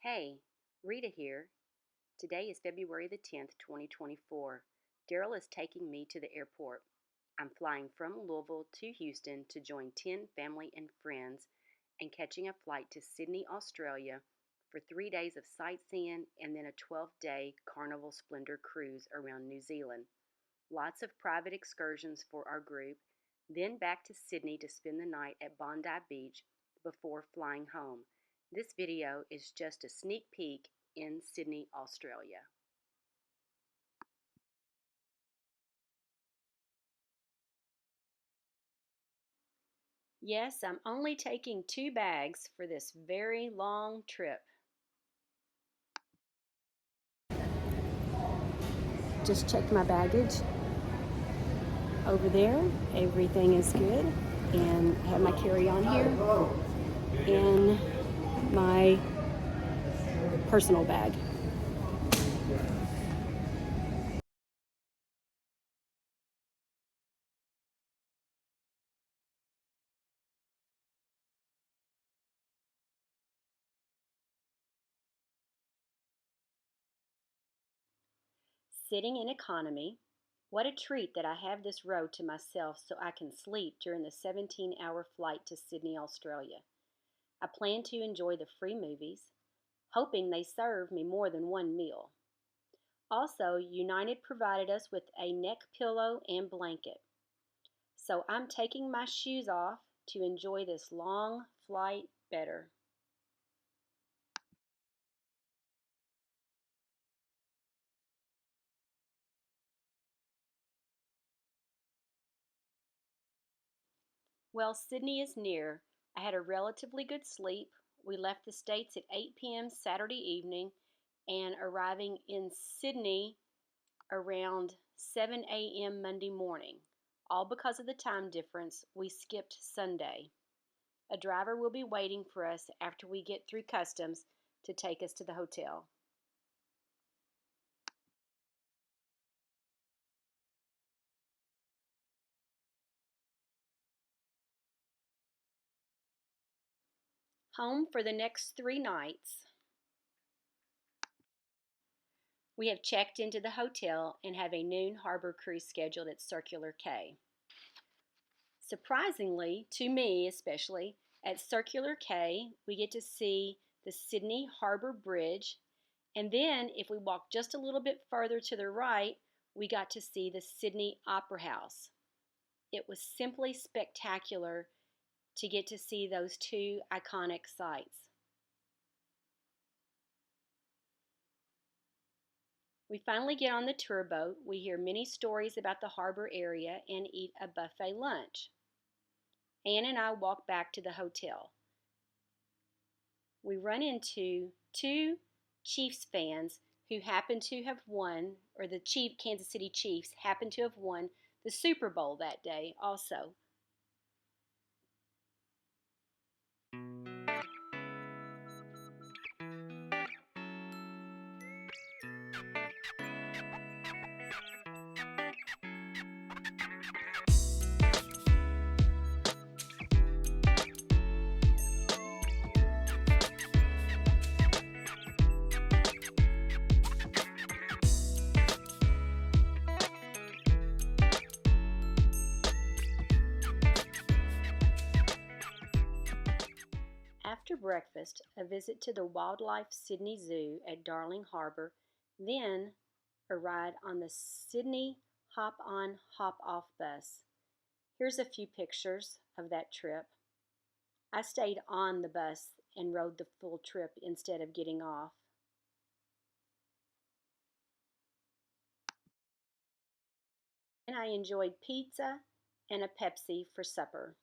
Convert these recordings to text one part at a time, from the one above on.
Hey, Rita here. Today is February the 10th, 2024. Daryl is taking me to the airport. I'm flying from Louisville to Houston to join 10 family and friends and catching a flight to Sydney, Australia for 3 days of sightseeing and then a 12-day Carnival Splendor cruise around New Zealand. Lots of private excursions for our group, then back to Sydney to spend the night at Bondi Beach before flying home. This video is just a sneak peek in Sydney, Australia. Yes, I'm only taking 2 bags for this very long trip. Just checked my baggage over there. Everything is good. And I have my carry-on here and my personal bag. Sitting in economy, what a treat that I have this row to myself so I can sleep during the 17-hour flight to Sydney, Australia. I plan to enjoy the free movies, hoping they serve me more than one meal. Also, United provided us with a neck pillow and blanket. So I'm taking my shoes off to enjoy this long flight better. Well, Sydney is near. I had a relatively good sleep. We left the States at 8 p.m. Saturday evening and arriving in Sydney around 7 a.m. Monday morning. All because of the time difference, we skipped Sunday. A driver will be waiting for us after we get through customs to take us to the hotel. Home for the next 3 nights. We have checked into the hotel and have a noon harbor cruise scheduled at Circular Quay. Surprisingly, to me especially, at Circular Quay, we get to see the Sydney Harbor Bridge, and then if we walk just a little bit further to the right, we got to see the Sydney Opera House. It was simply spectacular to get to see those 2 iconic sites. We finally get on the tour boat. We hear many stories about the harbor area and eat a buffet lunch. Ann and I walk back to the hotel. We run into 2 Chiefs fans who happen to have won, or the Kansas City Chiefs happen to have won the Super Bowl that day also. After breakfast, a visit to the Wildlife Sydney Zoo at Darling Harbour, then a ride on the Sydney Hop-On Hop-Off bus. Here's a few pictures of that trip. I stayed on the bus and rode the full trip instead of getting off. And I enjoyed pizza and a Pepsi for supper.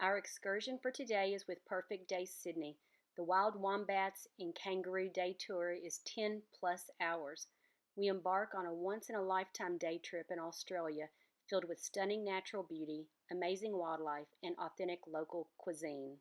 Our excursion for today is with Perfect Day Sydney. The Wild Wombats and Kangaroo Day Tour is 10 plus hours. We embark on a once-in-a-lifetime day trip in Australia filled with stunning natural beauty, amazing wildlife, and authentic local cuisine.